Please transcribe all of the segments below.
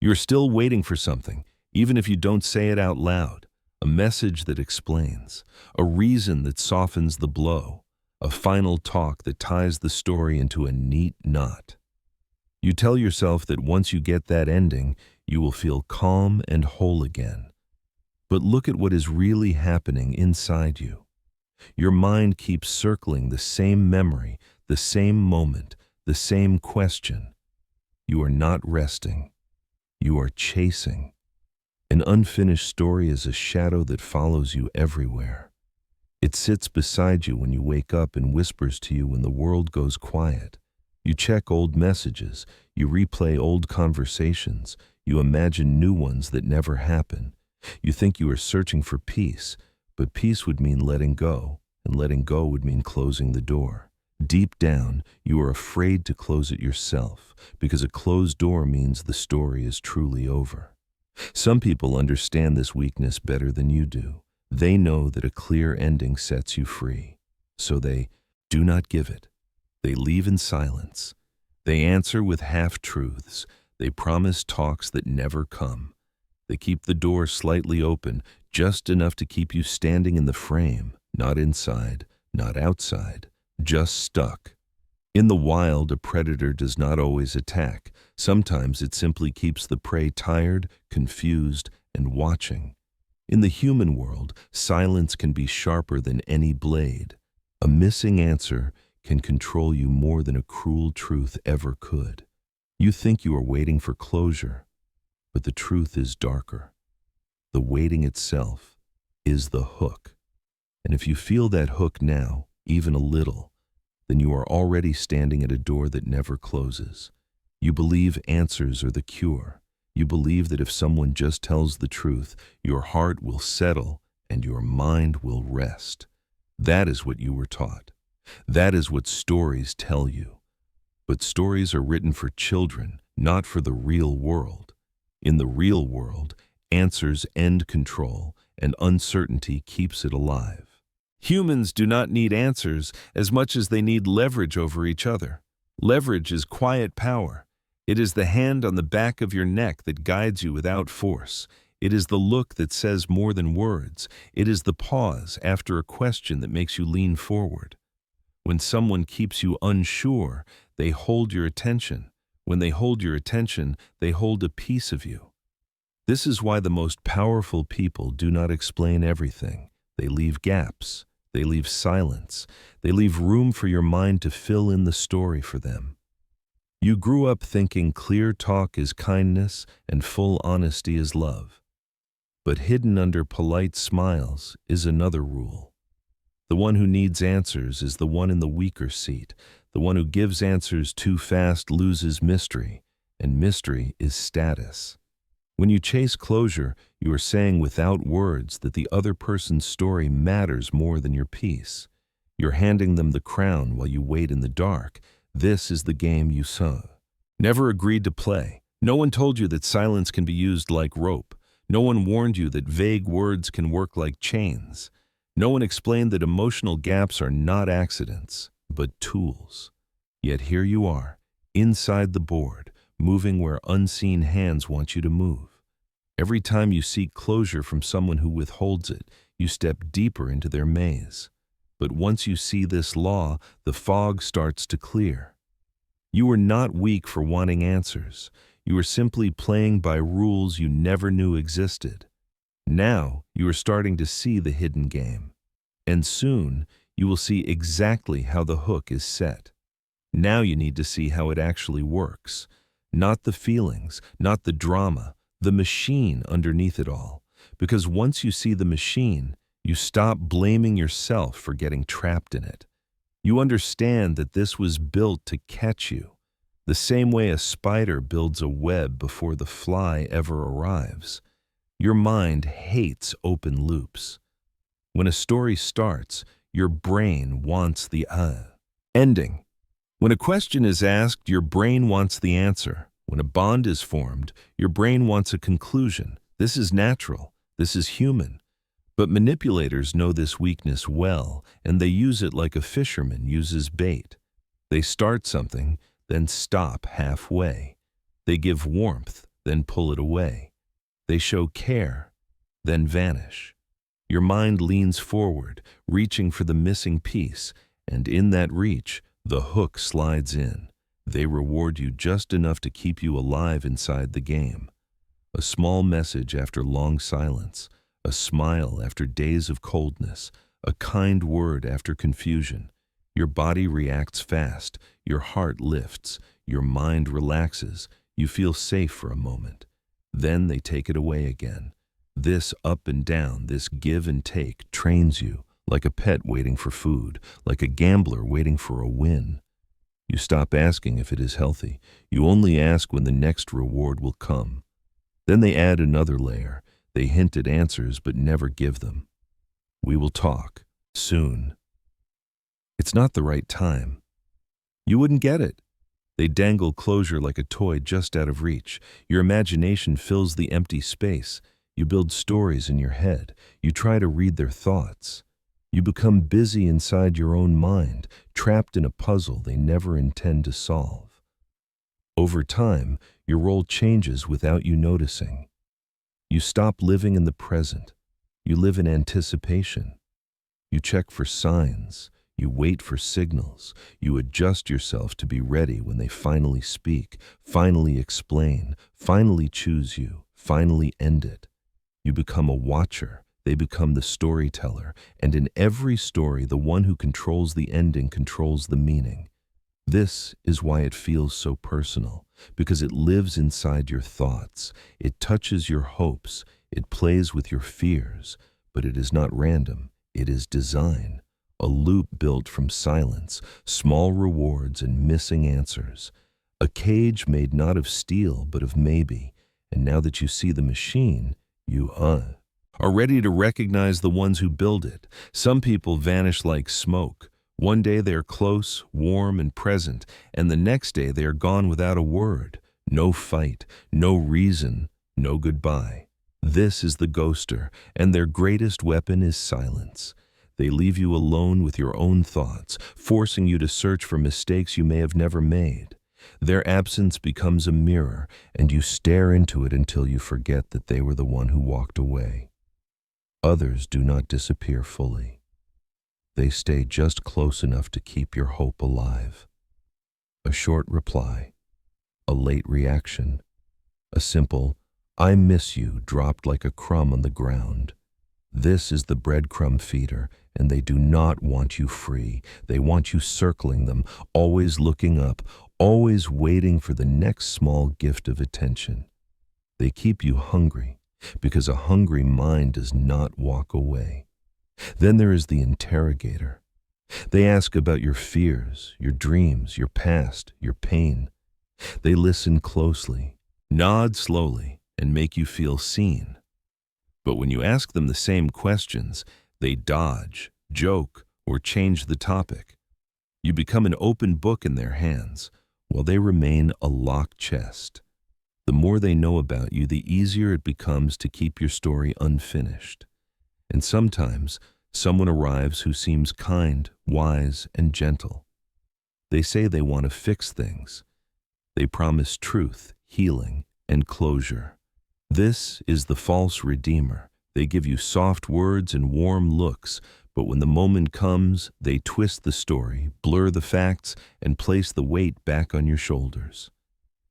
You're still waiting for something, even if you don't say it out loud. A message that explains, a reason that softens the blow, a final talk that ties the story into a neat knot. You tell yourself that once you get that ending, you will feel calm and whole again. But look at what is really happening inside you. Your mind keeps circling the same memory, the same moment, the same question. You are not resting. You are chasing. An unfinished story is a shadow that follows you everywhere. It sits beside you when you wake up and whispers to you when the world goes quiet. You check old messages, you replay old conversations, you imagine new ones that never happen. You think you are searching for peace, but peace would mean letting go, and letting go would mean closing the door. Deep down, you are afraid to close it yourself, because a closed door means the story is truly over. Some people understand this weakness better than you do. They know that a clear ending sets you free. So they do not give it. They leave in silence. They answer with half-truths. They promise talks that never come. They keep the door slightly open, just enough to keep you standing in the frame, not inside, not outside, just stuck. In the wild, a predator does not always attack. Sometimes it simply keeps the prey tired, confused, and watching. In the human world, silence can be sharper than any blade. A missing answer can control you more than a cruel truth ever could. You think you are waiting for closure, but the truth is darker. The waiting itself is the hook. And if you feel that hook now, even a little, then you are already standing at a door that never closes. You believe answers are the cure. You believe that if someone just tells the truth, your heart will settle and your mind will rest. That is what you were taught. That is what stories tell you. But stories are written for children, not for the real world. In the real world, answers end control, and uncertainty keeps it alive. Humans do not need answers as much as they need leverage over each other. Leverage is quiet power. It is the hand on the back of your neck that guides you without force. It is the look that says more than words. It is the pause after a question that makes you lean forward. When someone keeps you unsure, they hold your attention. When they hold your attention, they hold a piece of you. This is why the most powerful people do not explain everything. They leave gaps. They leave silence. They leave room for your mind to fill in the story for them. You grew up thinking clear talk is kindness and full honesty is love. But hidden under polite smiles is another rule. The one who needs answers is the one in the weaker seat. The one who gives answers too fast loses mystery, and mystery is status. When you chase closure, you are saying without words that the other person's story matters more than your peace. You're handing them the crown while you wait in the dark. This is the game you never agreed to play. No one told you that silence can be used like rope. No one warned you that vague words can work like chains. No one explained that emotional gaps are not accidents, but tools. Yet here you are, inside the board, moving where unseen hands want you to move. Every time you seek closure from someone who withholds it, you step deeper into their maze. But once you see this law, the fog starts to clear. You are not weak for wanting answers. You are simply playing by rules you never knew existed. Now you are starting to see the hidden game. And soon you will see exactly how the hook is set. Now you need to see how it actually works. Not the feelings, not the drama, the machine underneath it all. Because once you see the machine, you stop blaming yourself for getting trapped in it. You understand that this was built to catch you, the same way a spider builds a web before the fly ever arrives. Your mind hates open loops. When a story starts, your brain wants the ending. When a question is asked, your brain wants the answer. When a bond is formed, your brain wants a conclusion. This is natural. This is human. But manipulators know this weakness well, and they use it like a fisherman uses bait. They start something, then stop halfway. They give warmth, then pull it away. They show care, then vanish. Your mind leans forward, reaching for the missing piece, and in that reach, the hook slides in. They reward you just enough to keep you alive inside the game. A small message after long silence, a smile after days of coldness, a kind word after confusion. Your body reacts fast, your heart lifts, your mind relaxes, you feel safe for a moment. Then they take it away again. This up and down, this give and take trains you, like a pet waiting for food, like a gambler waiting for a win. You stop asking if it is healthy. You only ask when the next reward will come. Then they add another layer. They hint at answers but never give them. We will talk, soon. It's not the right time. You wouldn't get it. They dangle closure like a toy just out of reach. Your imagination fills the empty space. You build stories in your head. You try to read their thoughts. You become busy inside your own mind, trapped in a puzzle they never intend to solve. Over time, your role changes without you noticing. You stop living in the present. You live in anticipation. You check for signs. You wait for signals. You adjust yourself to be ready when they finally speak, finally explain, finally choose you, finally end it. You become a watcher. They become the storyteller. And in every story, the one who controls the ending controls the meaning. This is why it feels so personal, because it lives inside your thoughts. It touches your hopes. It plays with your fears. But it is not random. It is design. A loop built from silence, small rewards and missing answers. A cage made not of steel, but of maybe. And now that you see the machine, you are ready to recognize the ones who build it. Some people vanish like smoke. One day they are close, warm, and present, and the next day they are gone without a word. No fight, no reason, no goodbye. This is the ghoster, and their greatest weapon is silence. They leave you alone with your own thoughts, forcing you to search for mistakes you may have never made. Their absence becomes a mirror, and you stare into it until you forget that they were the one who walked away. Others do not disappear fully. They stay just close enough to keep your hope alive. A short reply, a late reaction, a simple, "I miss you," dropped like a crumb on the ground. This is the breadcrumb feeder, and they do not want you free. They want you circling them, always looking up, always waiting for the next small gift of attention. They keep you hungry, because a hungry mind does not walk away. Then there is the interrogator. They ask about your fears, your dreams, your past, your pain. They listen closely, nod slowly, and make you feel seen. But when you ask them the same questions, they dodge, joke, or change the topic. You become an open book in their hands, while they remain a locked chest. The more they know about you, the easier it becomes to keep your story unfinished. And sometimes, someone arrives who seems kind, wise, and gentle. They say they want to fix things. They promise truth, healing, and closure. This is the false redeemer. They give you soft words and warm looks, but when the moment comes, they twist the story, blur the facts, and place the weight back on your shoulders.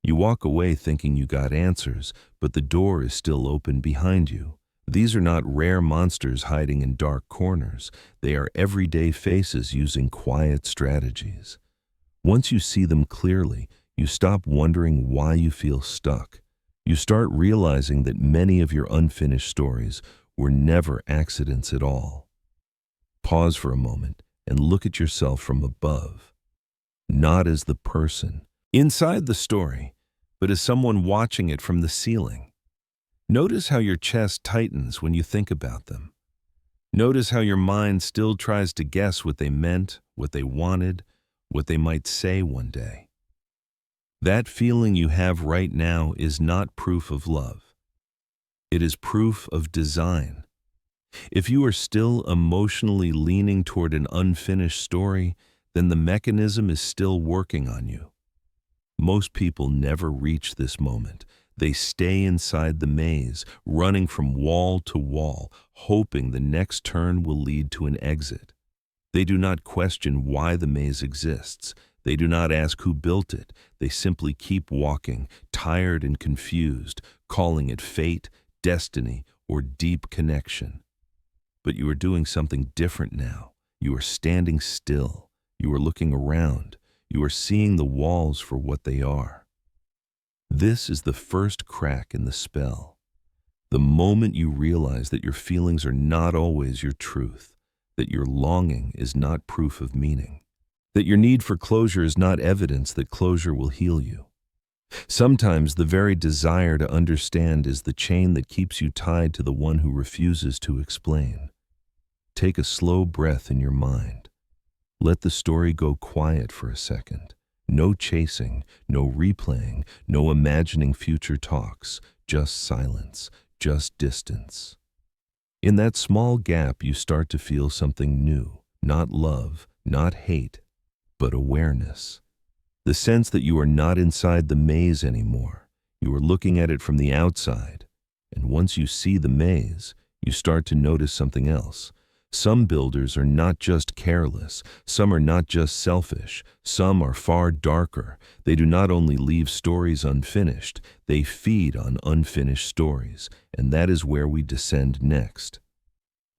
You walk away thinking you got answers, but the door is still open behind you. These are not rare monsters hiding in dark corners. They are everyday faces using quiet strategies. Once you see them clearly, you stop wondering why you feel stuck. You start realizing that many of your unfinished stories were never accidents at all. Pause for a moment and look at yourself from above, not as the person inside the story, but as someone watching it from the ceiling. Notice how your chest tightens when you think about them. Notice how your mind still tries to guess what they meant, what they wanted, what they might say one day. That feeling you have right now is not proof of love. It is proof of design. If you are still emotionally leaning toward an unfinished story, then the mechanism is still working on you. Most people never reach this moment. They stay inside the maze, running from wall to wall, hoping the next turn will lead to an exit. They do not question why the maze exists. They do not ask who built it. They simply keep walking, tired and confused, calling it fate, destiny, or deep connection. But you are doing something different now. You are standing still. You are looking around. You are seeing the walls for what they are. This is the first crack in the spell. The moment you realize that your feelings are not always your truth, that your longing is not proof of meaning, that your need for closure is not evidence that closure will heal you. Sometimes the very desire to understand is the chain that keeps you tied to the one who refuses to explain. Take a slow breath in your mind. Let the story go quiet for a second. No chasing, no replaying, no imagining future talks, just silence, just distance. In that small gap, you start to feel something new, not love, not hate, but awareness. The sense that you are not inside the maze anymore. You are looking at it from the outside. And once you see the maze, you start to notice something else. Some builders are not just careless. Some are not just selfish. Some are far darker. They do not only leave stories unfinished, they feed on unfinished stories. And that is where we descend next.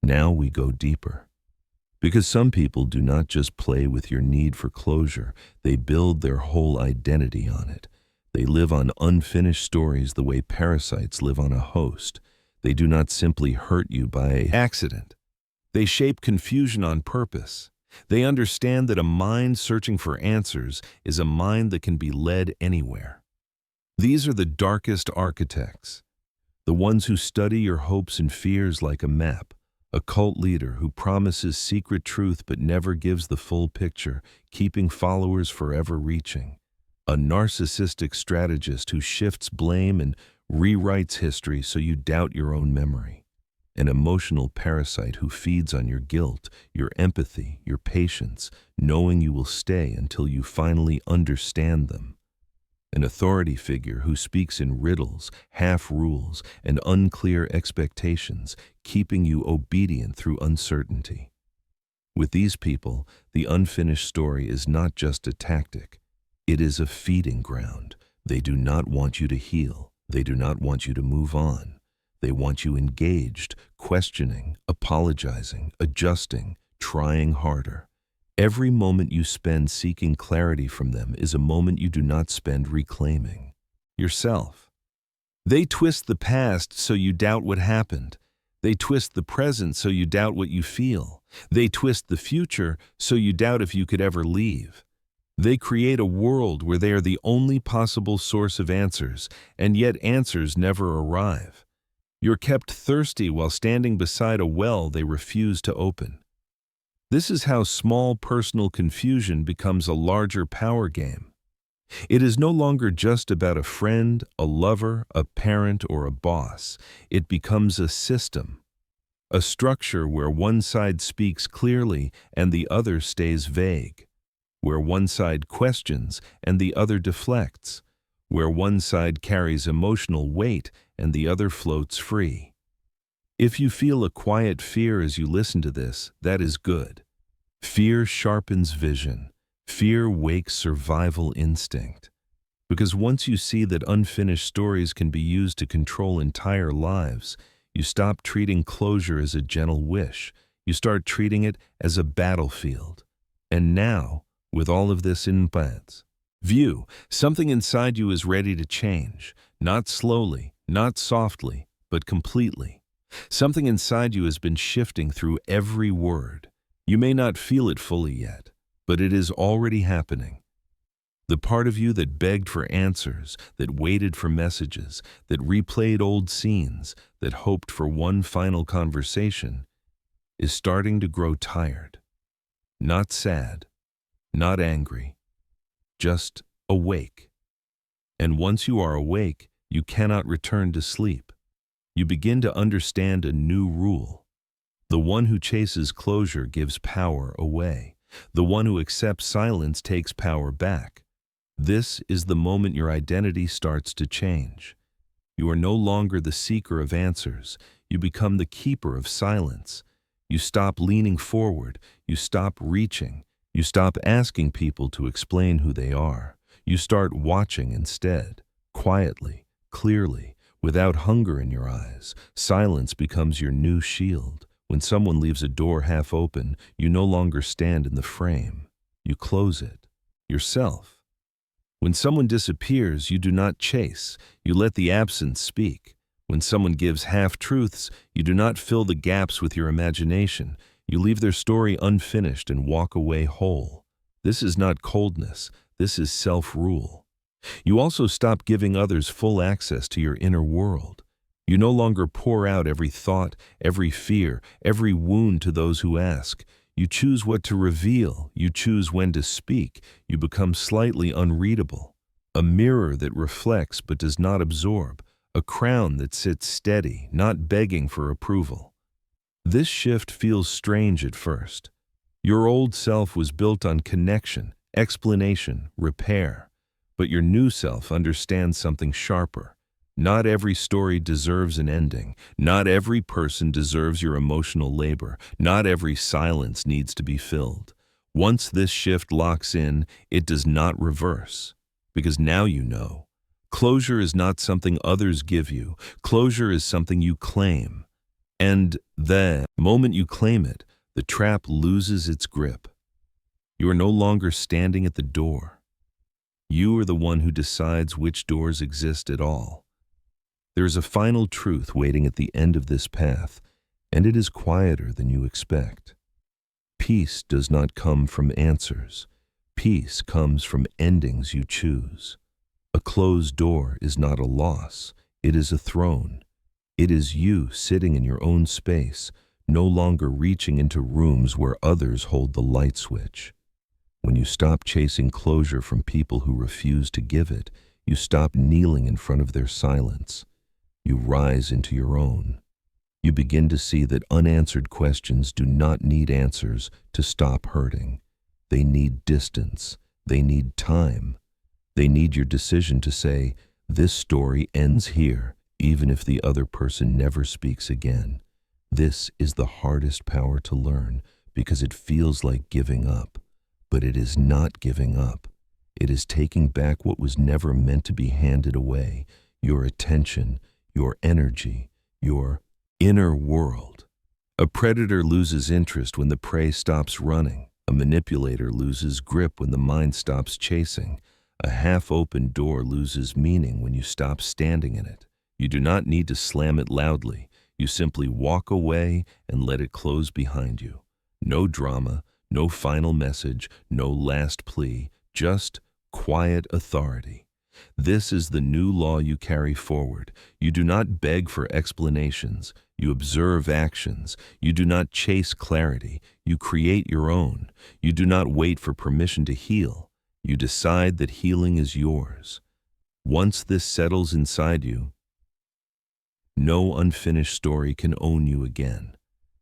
Now we go deeper. Because some people do not just play with your need for closure, they build their whole identity on it. They live on unfinished stories the way parasites live on a host. They do not simply hurt you by accident. They shape confusion on purpose. They understand that a mind searching for answers is a mind that can be led anywhere. These are the darkest architects, the ones who study your hopes and fears like a map. A cult leader who promises secret truth but never gives the full picture, keeping followers forever reaching. A narcissistic strategist who shifts blame and rewrites history so you doubt your own memory. An emotional parasite who feeds on your guilt, your empathy, your patience, knowing you will stay until you finally understand them. An authority figure who speaks in riddles, half-rules, and unclear expectations, keeping you obedient through uncertainty. With these people, the unfinished story is not just a tactic. It is a feeding ground. They do not want you to heal. They do not want you to move on. They want you engaged, questioning, apologizing, adjusting, trying harder. Every moment you spend seeking clarity from them is a moment you do not spend reclaiming yourself. They twist the past so you doubt what happened. They twist the present so you doubt what you feel. They twist the future so you doubt if you could ever leave. They create a world where they are the only possible source of answers, and yet answers never arrive. You're kept thirsty while standing beside a well they refuse to open. This is how small personal confusion becomes a larger power game. It is no longer just about a friend, a lover, a parent, or a boss. It becomes a system, a structure where one side speaks clearly and the other stays vague, where one side questions and the other deflects, where one side carries emotional weight and the other floats free. If you feel a quiet fear as you listen to this, that is good. Fear sharpens vision. Fear wakes survival instinct. Because once you see that unfinished stories can be used to control entire lives, you stop treating closure as a gentle wish. You start treating it as a battlefield. And now, with all of this in view, something inside you is ready to change. Not slowly, not softly, but completely. Something inside you has been shifting through every word. You may not feel it fully yet, but it is already happening. The part of you that begged for answers, that waited for messages, that replayed old scenes, that hoped for one final conversation, is starting to grow tired. Not sad, not angry, just awake. And once you are awake, you cannot return to sleep. You begin to understand a new rule. The one who chases closure gives power away. The one who accepts silence takes power back. This is the moment your identity starts to change. You are no longer the seeker of answers. You become the keeper of silence. You stop leaning forward. You stop reaching. You stop asking people to explain who they are. You start watching instead, quietly, clearly, without hunger in your eyes. Silence becomes your new shield. When someone leaves a door half open, you no longer stand in the frame. You close it. Yourself. When someone disappears, you do not chase. You let the absence speak. When someone gives half-truths, you do not fill the gaps with your imagination. You leave their story unfinished and walk away whole. This is not coldness. This is self-rule. You also stop giving others full access to your inner world. You no longer pour out every thought, every fear, every wound to those who ask. You choose what to reveal. You choose when to speak. You become slightly unreadable. A mirror that reflects but does not absorb. A crown that sits steady, not begging for approval. This shift feels strange at first. Your old self was built on connection, explanation, repair. But your new self understands something sharper. Not every story deserves an ending. Not every person deserves your emotional labor. Not every silence needs to be filled. Once this shift locks in, it does not reverse. Because now you know. Closure is not something others give you. Closure is something you claim. And the moment you claim it, the trap loses its grip. You are no longer standing at the door. You are the one who decides which doors exist at all. There is a final truth waiting at the end of this path, and it is quieter than you expect. Peace does not come from answers. Peace comes from endings you choose. A closed door is not a loss. It is a throne. It is you sitting in your own space, no longer reaching into rooms where others hold the light switch. When you stop chasing closure from people who refuse to give it, you stop kneeling in front of their silence. You rise into your own. You begin to see that unanswered questions do not need answers to stop hurting. They need distance. They need time. They need your decision to say, this story ends here, even if the other person never speaks again. This is the hardest power to learn because it feels like giving up. But it is not giving up. It is taking back what was never meant to be handed away, your attention, your energy, your inner world. A predator loses interest when the prey stops running. A manipulator loses grip when the mind stops chasing. A half-open door loses meaning when you stop standing in it. You do not need to slam it loudly. You simply walk away and let it close behind you. No drama, no final message, no last plea, just quiet authority. This is the new law you carry forward. You do not beg for explanations. You observe actions. You do not chase clarity. You create your own. You do not wait for permission to heal. You decide that healing is yours. Once this settles inside you, no unfinished story can own you again.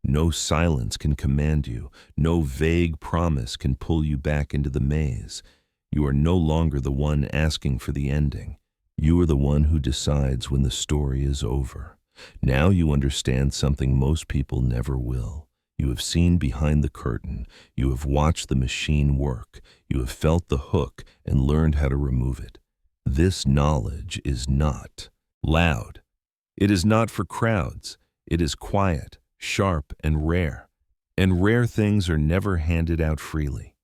No silence can command you. No vague promise can pull you back into the maze. You are no longer the one asking for the ending. You are the one who decides when the story is over. Now you understand something most people never will. You have seen behind the curtain. You have watched the machine work. You have felt the hook and learned how to remove it. This knowledge is not loud. It is not for crowds. It is quiet, sharp, and rare. And rare things are never handed out freely.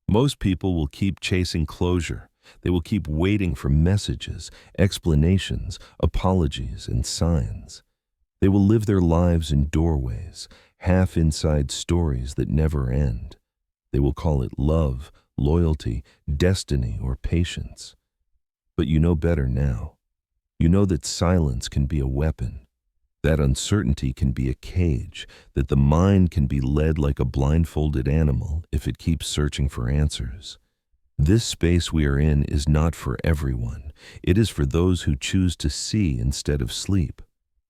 Most people will keep chasing closure. They will keep waiting for messages, explanations, apologies, and signs. They will live their lives in doorways, half-inside stories that never end. They will call it love, loyalty, destiny, or patience. But you know better now. You know that silence can be a weapon, that uncertainty can be a cage, that the mind can be led like a blindfolded animal if it keeps searching for answers. This space we are in is not for everyone. It is for those who choose to see instead of sleep,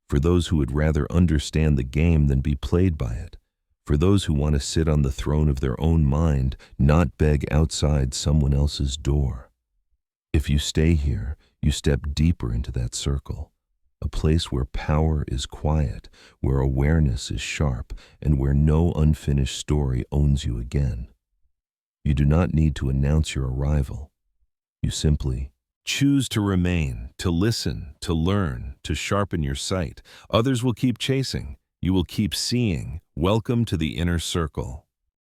for those who would rather understand the game than be played by it, for those who want to sit on the throne of their own mind, not beg outside someone else's door. If you stay here, you step deeper into that circle. a place where power is quiet, where awareness is sharp, and where no unfinished story owns you again. You do not need to announce your arrival. You simply choose to remain, to listen, to learn, to sharpen your sight. Others will keep chasing. You will keep seeing. Welcome to the inner circle.